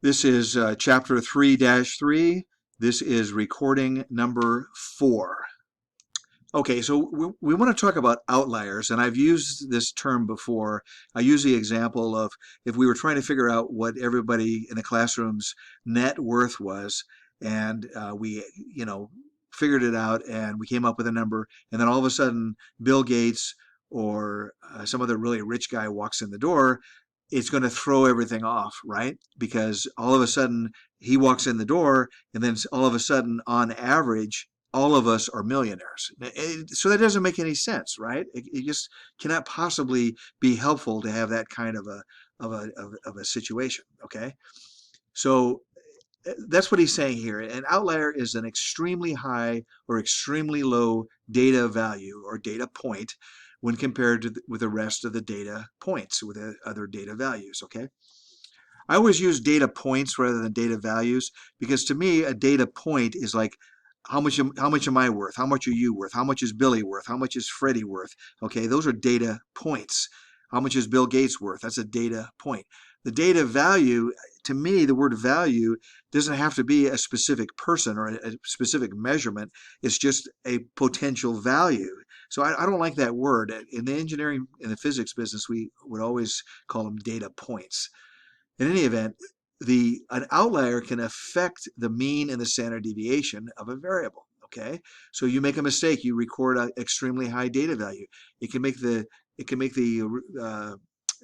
This is chapter 3-3. This is recording number 4. Okay, so we want to talk about outliers, and I've used this term before. I use the example of if we were trying to figure out what everybody in the classroom's net worth was, and we figured it out, and we came up with a number, and then all of a sudden, Bill Gates or some other really rich guy walks in the door. It's going to throw everything off, right? Because all of a sudden he walks in the door, and then all of a sudden, on average, all of us are millionaires. So that doesn't make any sense, right? It just cannot possibly be helpful to have that kind of a situation. Okay, so that's what he's saying here. An outlier is an extremely high or extremely low data value or data point when compared with the rest of the data points, with the other data values. Okay. I always use data points rather than data values because to me a data point is like how much am I worth? How much are you worth? How much is Billy worth? How much is Freddie worth? Okay, those are data points. How much is Bill Gates worth? That's a data point. The data value, to me, the word value doesn't have to be a specific person or a specific measurement. It's just a potential value. So I don't like that word. In the engineering and the physics business, we would always call them data points. In any event, an outlier can affect the mean and the standard deviation of a variable. Okay, so you make a mistake, you record an extremely high data value. It can make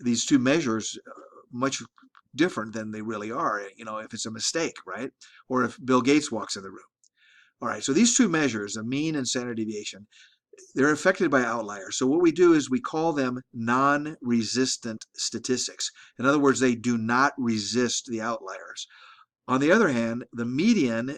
these two measures much different than they really are. If it's a mistake, right? Or if Bill Gates walks in the room. All right, so these two measures, the mean and standard deviation, they're affected by outliers. So what we do is we call them non-resistant statistics. In other words, they do not resist the outliers. On the other hand, the median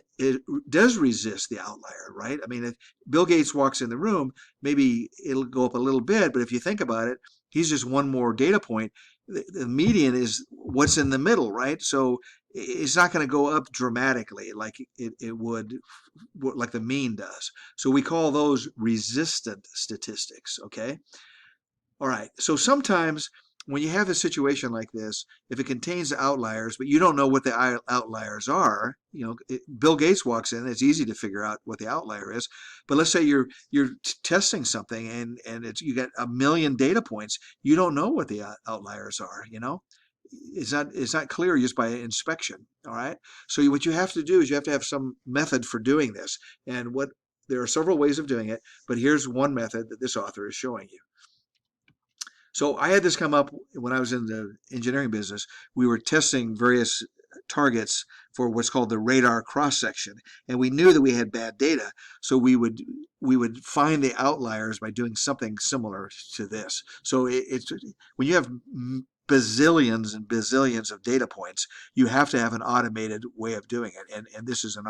does resist the outlier, right? I mean, if Bill Gates walks in the room, maybe it'll go up a little bit, but if you think about it, he's just one more data point. The median is what's in the middle, right? So it's not going to go up dramatically like it would, like the mean does. So we call those resistant statistics, okay? All right, so sometimes when you have a situation like this, if it contains outliers, but you don't know what the outliers are, Bill Gates walks in, it's easy to figure out what the outlier is. But let's say you're testing something and you got a million data points, you don't know what the outliers are. It's not clear just by inspection. All right, so what you have to do is you have to have some method for doing this, and there are several ways of doing it, but here's one method that this author is showing you. So I had this come up when I was in the engineering business. We were testing various targets for what's called the radar cross-section, and we knew that we had bad data, so we would find the outliers by doing something similar to this. So it's when you have bazillions and bazillions of data points, you have to have an automated way of doing it, and this is an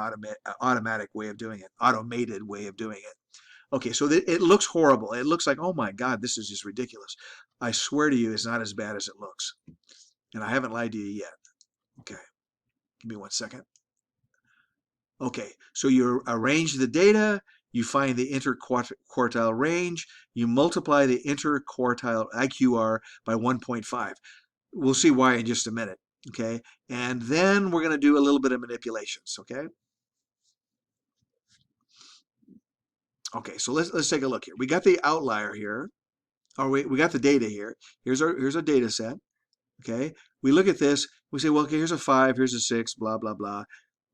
automatic way of doing it, automated way of doing it. Okay, so it looks horrible. It looks like, oh my God, this is just ridiculous. I swear to you, it's not as bad as it looks. And I haven't lied to you yet. Okay, give me 1 second. Okay, so you arrange the data, you find the interquartile range, you multiply the interquartile IQR by 1.5. We'll see why in just a minute. Okay, and then we're going to do a little bit of manipulations. Okay. Okay, so let's take a look here. We got the outlier here, or we got the data here. Here's our data set. Okay, we look at this. We say, well, okay, here's a 5, here's a 6, blah blah blah.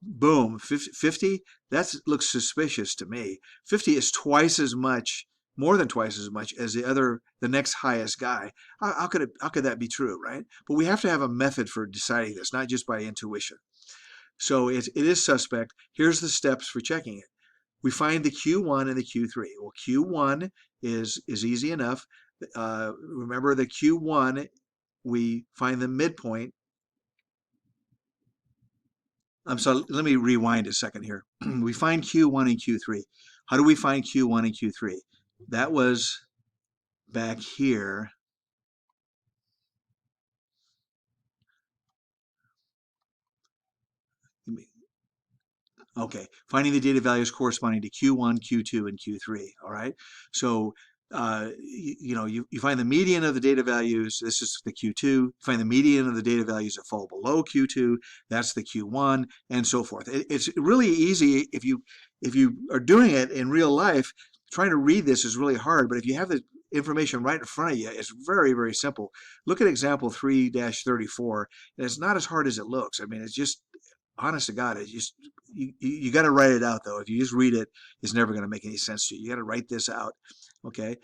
Boom, 50. That looks suspicious to me. 50 is twice as much, more than twice as much as the next highest guy. How could that be true, right? But we have to have a method for deciding this, not just by intuition. So it is suspect. Here's the steps for checking it. We find the Q1 and the Q3. Well, Q1 is easy enough. Remember the Q1, we find the midpoint. So let me rewind a second here. We find Q1 and Q3. How do we find Q1 and Q3? That was back here. Okay, finding the data values corresponding to Q1, Q2, and Q3. All right, so you find the median of the data values. This is the Q2. You find the median of the data values that fall below Q2. That's the Q1, and so forth. It's really easy if you are doing it in real life. Trying to read this is really hard, but if you have the information right in front of you, it's very, very simple. Look at example 3-34, and it's not as hard as it looks. I mean, it's just, honest to God, it's just, you got to write it out, though. If you just read it, it's never going to make any sense to you. You got to write this out. Okay,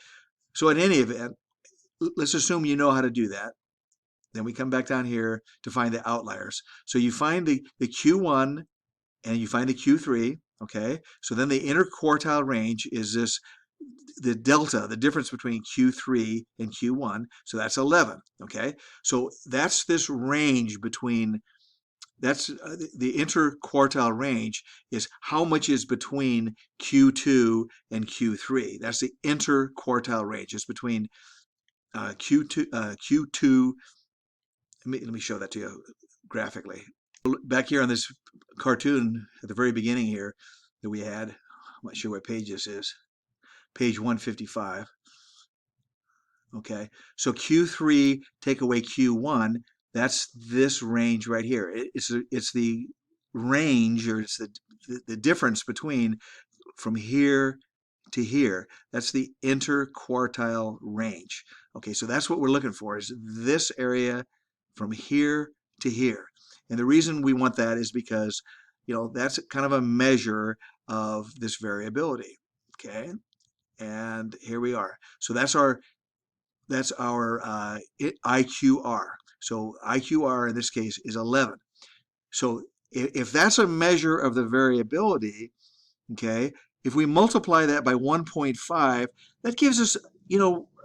so in any event, let's assume you know how to do that. Then we come back down here to find the outliers. So you find the Q1 and you find the Q3. Okay, so then the interquartile range is this, the delta, the difference between Q3 and Q1. So that's 11. Okay, so that's this range between, that's the interquartile range is how much is between Q2 and Q3. That's the interquartile range. It's between Q2. Let me show that to you graphically. Back here on this cartoon at the very beginning here that we had, I'm not sure what page this is, page 155. Okay, so Q3 take away Q1, that's this range right here. It's the range, or it's the difference between from here to here. That's the interquartile range. Okay, so that's what we're looking for, is this area from here to here. And the reason we want that is because, that's kind of a measure of this variability. Okay, and here we are. So that's our IQR. So IQR in this case is 11. So if that's a measure of the variability, okay, if we multiply that by 1.5, that gives us,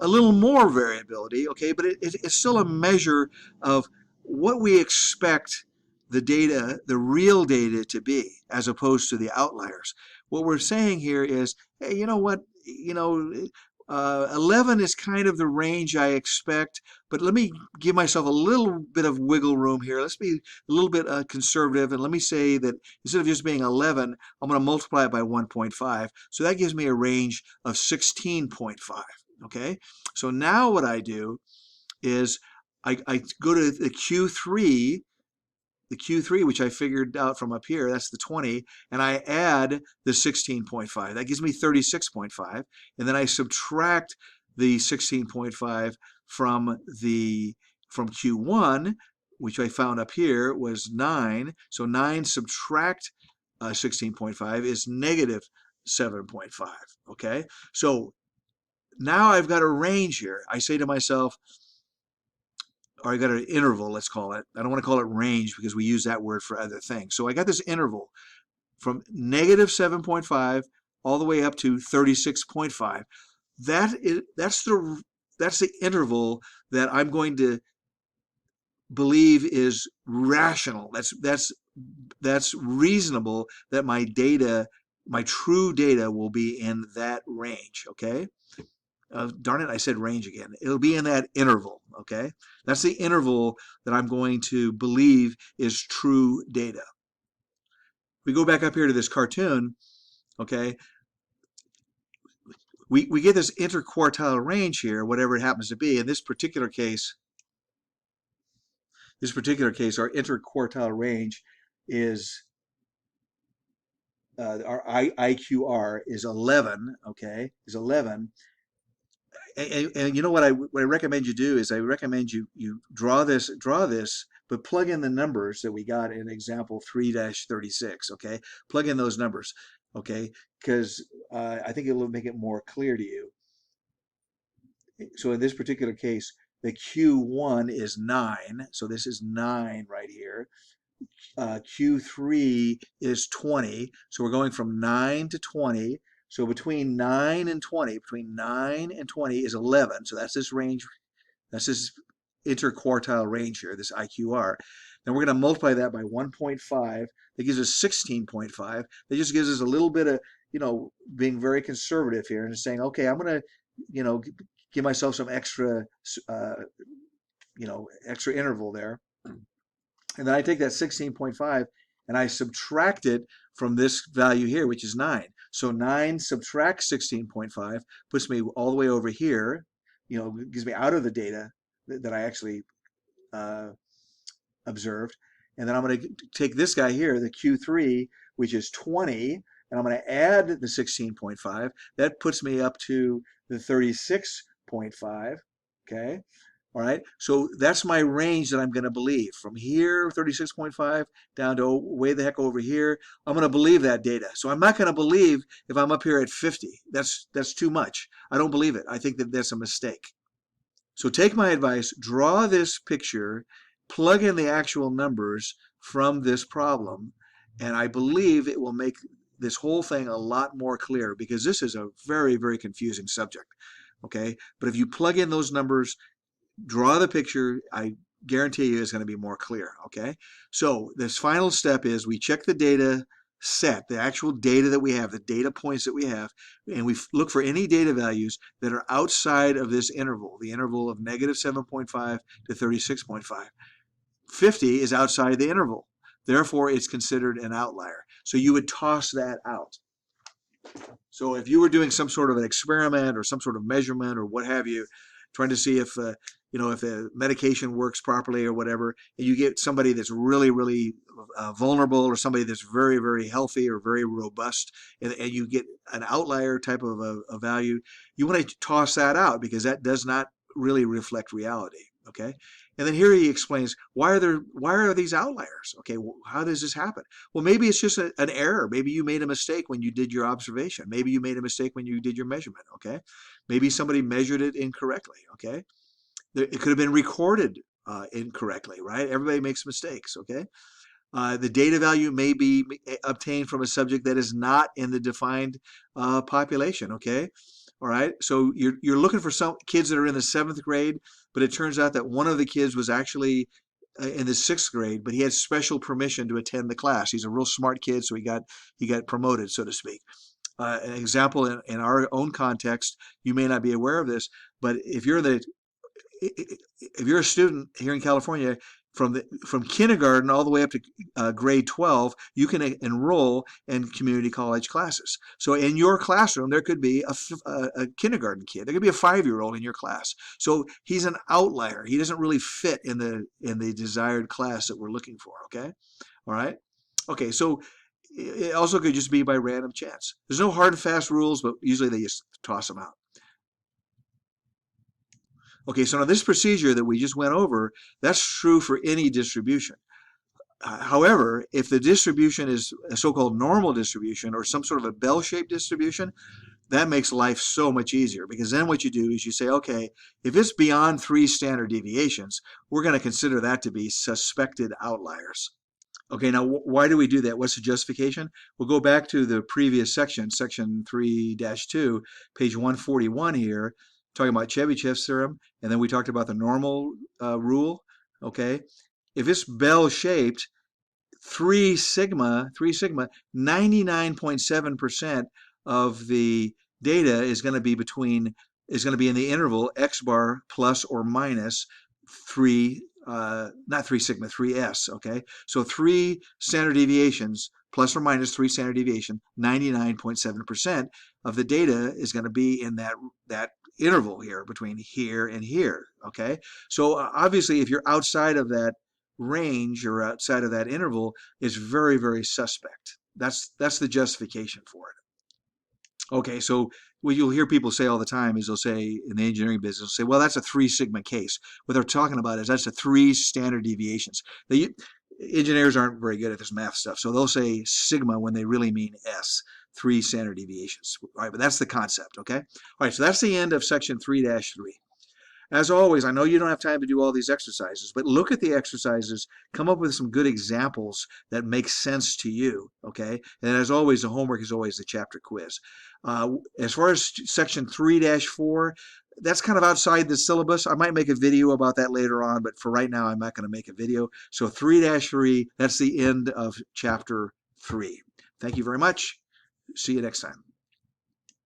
a little more variability, okay, but it's still a measure of what we expect the data, the real data, to be, as opposed to the outliers. What we're saying here is, hey, you know what, 11 is kind of the range I expect, but let me give myself a little bit of wiggle room here. Let's be a little bit conservative, and let me say that instead of just being 11, I'm going to multiply it by 1.5. So that gives me a range of 16.5. Okay, so now what I do is I go to the Q3, which I figured out from up here, that's the 20, and I add the 16.5. That gives me 36.5, and then I subtract the 16.5 from Q1, which I found up here was 9. So 9 subtract 16.5 is negative 7.5. Okay, so now I've got a range here. I say to myself, or I got an interval, let's call it. I don't want to call it range because we use that word for other things. So I got this interval from negative 7.5 all the way up to 36.5. That's the interval that I'm going to believe is rational. That's reasonable, that my data, my true data, will be in that range. Okay. Darn it, I said range again. It'll be in that interval, okay? That's the interval that I'm going to believe is true data. We go back up here to this cartoon, okay? We get this interquartile range here, whatever it happens to be. In this particular case, our interquartile range is, our IQR is 11, okay? Is 11. And you know what I recommend you do is I recommend you draw this, but plug in the numbers that we got in example 3-36. Okay, plug in those numbers. Okay, because I think it will make it more clear to you. So in this particular case, the Q1 is 9. So this is 9 right here. Q3 is 20. So we're going from 9 to 20. So between 9 and 20 is 11. So that's this range, that's this interquartile range here, this IQR. Then we're going to multiply that by 1.5. That gives us 16.5. That just gives us a little bit of, being very conservative here and saying, okay, I'm going to, give myself some extra, extra interval there. And then I take that 16.5 and I subtract it from this value here, which is 9. So 9 subtract 16.5 puts me all the way over here, gives me out of the data that I actually uh, observed. And then I'm going to take this guy here, the Q3, which is 20, and I'm going to add the 16.5. That puts me up to the 36.5. Okay. All right. So that's my range that I'm going to believe. From here, 36.5, down to way the heck over here. I'm going to believe that data. So I'm not going to believe if I'm up here at 50. That's too much. I don't believe it. I think that that's a mistake. So take my advice, draw this picture, plug in the actual numbers from this problem, and I believe it will make this whole thing a lot more clear, because this is a very, very confusing subject. Okay, but if you plug in those numbers, draw the picture, I guarantee you it's going to be more clear. Okay, so this final step is we check the data set, the actual data that we have, the data points that we have, and we look for any data values that are outside of this interval, the interval of negative 7.5 to 36.5. 50 is outside the interval. Therefore, it's considered an outlier. So you would toss that out. So if you were doing some sort of an experiment or some sort of measurement or what have you, trying to see if if a medication works properly or whatever, and you get somebody that's really, really vulnerable, or somebody that's very, very healthy or very robust, and you get an outlier type of a value, you want to toss that out, because that does not really reflect reality. Okay, and then here he explains why are these outliers? Okay, well, how does this happen? Well, maybe it's just an error. Maybe you made a mistake when you did your observation. Maybe you made a mistake when you did your measurement. Okay, maybe somebody measured it incorrectly. Okay, it could have been recorded incorrectly. Right? Everybody makes mistakes. Okay. The data value may be obtained from a subject that is not in the defined population. Okay. All right. So you're looking for some kids that are in the 7th grade, but it turns out that one of the kids was actually in the 6th grade, but he had special permission to attend the class. He's a real smart kid, so he got promoted, so to speak. An example in our own context, you may not be aware of this, but if you're a student here in California, from kindergarten all the way up to grade 12, you can enroll in community college classes. So in your classroom, there could be a kindergarten kid. There could be a 5-year-old in your class. So he's an outlier. He doesn't really fit in the desired class that we're looking for. Okay, all right. Okay, so it also could just be by random chance. There's no hard and fast rules, but usually they just toss them out. Okay, so now this procedure that we just went over, that's true for any distribution. However, if the distribution is a so-called normal distribution or some sort of a bell-shaped distribution, that makes life so much easier, because then what you do is you say, okay, if it's beyond 3 standard deviations, we're going to consider that to be suspected outliers. Okay, now why do we do that? What's the justification? We'll go back to the previous section, section 3-2, page 141 here, talking about Chebyshev's theorem, and then we talked about the normal rule. Okay, if it's bell-shaped, 3 sigma, 99.7% of the data is going to be in the interval x bar plus or minus 3, not 3 sigma, 3s. Okay, so 3 standard deviations plus or minus 3 standard deviation, 99.7% of the data is going to be in that interval here, between here and here. Okay, so obviously if you're outside of that range or outside of that interval, is very, very suspect. That's the justification for it. Okay, so what you'll hear people say all the time is they'll say, in the engineering business, they'll say, well, that's a 3 sigma case. What they're talking about is that's a 3 standard deviations. Engineers aren't very good at this math stuff, so they'll say sigma when they really mean S, 3 standard deviations. All right, but that's the concept. Okay. All right, so that's the end of section 3-3. As always, I know you don't have time to do all these exercises, but look at the exercises, come up with some good examples that make sense to you, okay? And as always, the homework is always the chapter quiz. As far as section 3-4, that's kind of outside the syllabus. I might make a video about that later on, but for right now, I'm not going to make a video. So 3-3, that's the end of chapter 3. Thank you very much. See you next time.